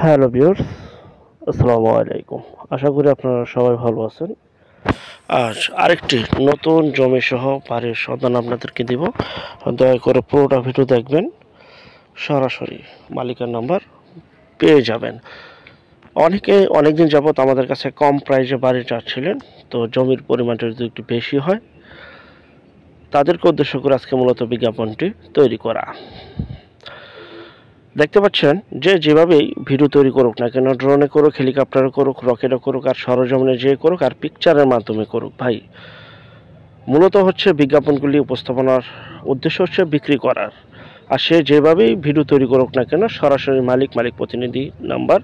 Hello viewers, আসসালামু আলাইকুম। আশা করি আপনারা সবাই ভালো আছেন। আজ আরেকটি নতুন জমি সহ বাড়ির সন্ধান আপনাদেরকে দিব। দয়া করে পুরোটা ভিডিও দেখবেন, সরাসরি মালিকের নাম্বার পেয়ে যাবেন। অনেকে অনেকদিন যাবত আমাদের কাছে কম প্রাইসে বাড়ি চাচ্ছিলেন, তো জমির পরিমাণটা যদি একটু বেশি হয় তাদেরকে উদ্দেশ্য করে আজকে মূলত বিজ্ঞাপনটি তৈরি করা। দেখতে পাচ্ছেন যে যেভাবেই ভিডিও তৈরি করুক না কেন, ড্রোনে করুক, হেলিকপ্টারে করুক, রকেটে করুক, আর সরজমিনে যে করুক, আর পিকচারের মাধ্যমে করুক, ভাই মূলত হচ্ছে বিজ্ঞাপনগুলি উপস্থাপনার উদ্দেশ্য হচ্ছে বিক্রি করার। আর সে যেভাবেই ভিডিও তৈরি করুক না কেন, সরাসরি মালিক প্রতিনিধি নাম্বার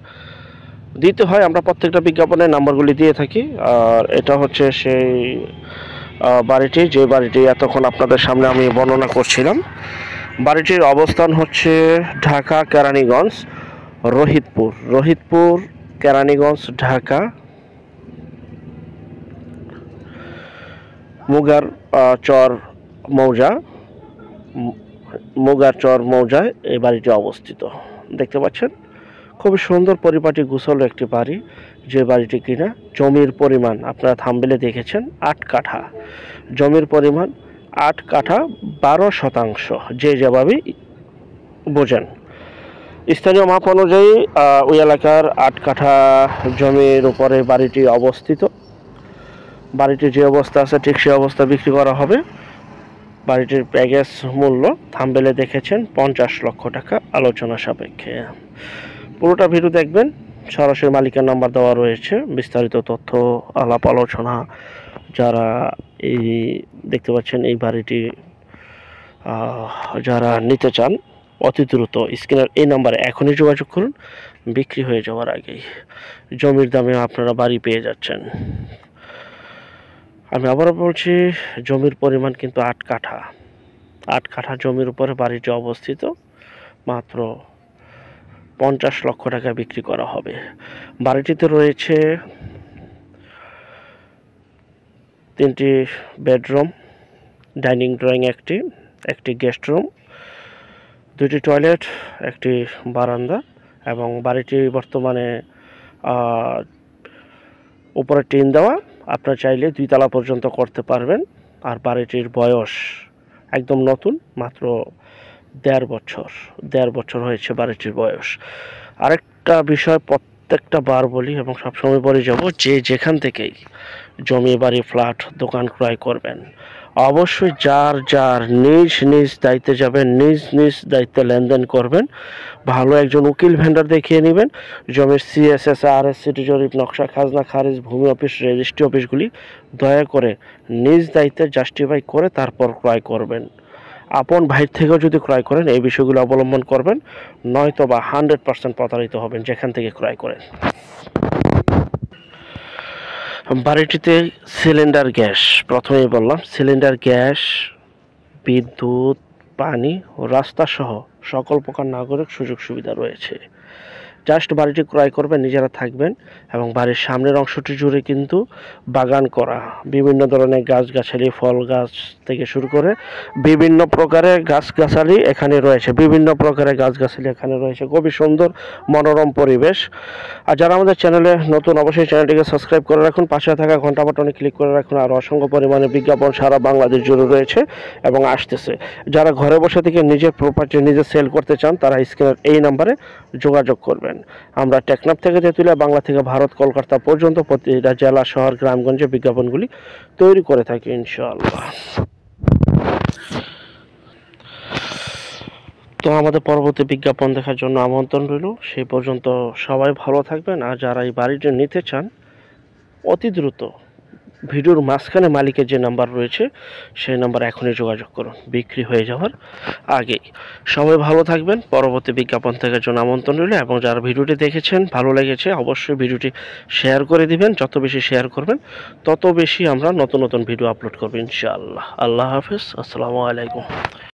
দিতে হয়। আমরা প্রত্যেকটা বিজ্ঞাপনের নাম্বারগুলি দিয়ে থাকি। আর এটা হচ্ছে সেই বাড়িটি, যে বাড়িটি এতক্ষণ আপনাদের সামনে আমি বর্ণনা করছিলাম। বাড়িটির অবস্থান হচ্ছে ঢাকা কেরানীগঞ্জ রহিতপুর কেরানীগঞ্জ ঢাকা। মুগার চর মৌজায় এই বাড়িটি অবস্থিত। দেখতে পাচ্ছেন খুবই সুন্দর পরিপাটি গুছালো একটি বাড়ি, যে বাড়িটি কিনা জমির পরিমাণ আপনারা থাম্বনেলে দেখেছেন 8 কাঠা। জমির পরিমাণ 8 কাঠা 12%, যে যেভাবেই বোঝেন। স্থানীয় মাপ অনুযায়ী ওই এলাকার 8 কাঠা জমির উপরে বাড়িটি অবস্থিত। বাড়িটির যে অবস্থা আছে ঠিক সেই অবস্থা বিক্রি করা হবে। বাড়িটির প্যাকেজ মূল্য থাম্বনেলে দেখেছেন 50 লক্ষ টাকা, আলোচনা সাপেক্ষে। পুরোটা ভিডিও দেখবেন, সরাসরি মালিকের নাম্বার দেওয়া রয়েছে, বিস্তারিত তথ্য আলাপ আলোচনা। যারা এই দেখতে পাচ্ছেন এই বাড়িটি যারা নিতে চান অতি দ্রুত স্ক্রিনের এই নাম্বারে এখনই যোগাযোগ করুন, বিক্রি হয়ে যাওয়ার আগেই। জমির দামে আপনারা বাড়ি পেয়ে যাচ্ছেন। আমি আবারও বলছি, জমির পরিমাণ কিন্তু 8 কাঠা। 8 কাঠা জমির উপরে বাড়িটি অবস্থিত। মাত্র 50 লক্ষ টাকা বিক্রি করা হবে। বাড়িটিতে রয়েছে 3টি বেডরুম, ডাইনিং ড্রয়িং একটি গেস্ট রুম, 2টি টয়লেট, একটি বারান্দা। এবং বাড়িটি বর্তমানে উপরে টিন দেওয়া। আপনারা চাইলে 2 তলা পর্যন্ত করতে পারবেন। আর বাড়িটির বয়স একদম নতুন, মাত্র 1.5 বছর হয়েছে বাড়িটির বয়স। আরেকটা বিষয় প্রত্যেকটা বার বলি এবং সবসময় বলে যাব, যে যেখান থেকেই জমি, বাড়ি, ফ্ল্যাট, দোকান ক্রয় করবেন, অবশ্যই যার নিজ দায়িত্বে যাবেন, নিজ দায়িত্বে লেনদেন করবেন। ভালো একজন উকিল ভেন্ডার দেখিয়ে নেবেন। জমির CSS, RS, সিটি জরিপ, নকশা, খাজনা খারিজ, ভূমি অফিস, রেজিস্ট্রি অফিসগুলি দয়া করে নিজ দায়িত্বে জাস্টিফাই করে তারপর ক্রয় করবেন। আপন ভাইয়ের থেকেও যদি ক্রয় করেন এই বিষয়গুলো অবলম্বন করবেন, নয়তো বা 100% প্রতারিত হবেন যেখান থেকে ক্রয় করেন। বাড়িটিতে সিলিন্ডার গ্যাস, প্রথমেই বললাম সিলিন্ডার গ্যাস, বিদ্যুৎ, পানি ও রাস্তা সহ সকল প্রকার নাগরিক সুযোগ সুবিধা রয়েছে। জাস্ট বাড়িটি ক্রয় করবেন, নিজেরা থাকবেন। এবং বাড়ির সামনের অংশটি জুড়ে কিন্তু বাগান করা, বিভিন্ন ধরনের গাছগাছালি, ফল গাছ থেকে শুরু করে বিভিন্ন প্রকারের গাছগাছালি এখানে রয়েছে। খুবই সুন্দর মনোরম পরিবেশ। আর যারা আমাদের চ্যানেলে নতুন, অবশ্যই চ্যানেলটিকে সাবস্ক্রাইব করে রাখুন, পাশে থাকা ঘন্টা বাটনে ক্লিক করে রাখুন। আর অসংখ্য পরিমাণে বিজ্ঞাপন সারা বাংলাদেশ জুড়ে রয়েছে এবং আসতেছে। যারা ঘরে বসে থেকে নিজের প্রপার্টি নিজে সেল করতে চান, তারা স্ক্রিনের এই নাম্বারে যোগাযোগ করবেন। আমরা টেকনাফ থেকে তেঁতুলিয়া, বাংলা থেকে ভারত, কলকাতা পর্যন্ত প্রতিটা জেলা, শহর, গ্রামগঞ্জে বিজ্ঞাপনগুলি তৈরি করে থাকি ইনশাআল্লাহ। তো আমাদের পরবর্তী বিজ্ঞাপন দেখার জন্য আমন্ত্রণ রইল। সেই পর্যন্ত সবাই ভালো থাকবেন। আর যারা এই বাড়িটি নিতে চান, অতি দ্রুত ভিডিওর মাঝখানে মালিকের যে নাম্বার রয়েছে সেই নাম্বার এখনই যোগাযোগ করুন, বিক্রি হয়ে যাওয়ার আগেই। সবাই ভালো থাকবেন। পরবর্তী বিজ্ঞাপন দেখার জন্য আমন্ত্রণ রইল। এবং যারা ভিডিওটি দেখেছেন, ভালো লেগেছে, অবশ্যই ভিডিওটি শেয়ার করে দিবেন। যত বেশি শেয়ার করবেন তত বেশি আমরা নতুন ভিডিও আপলোড করব ইনশাআল্লাহ। আল্লাহ হাফেজ, আসসালামু আলাইকুম।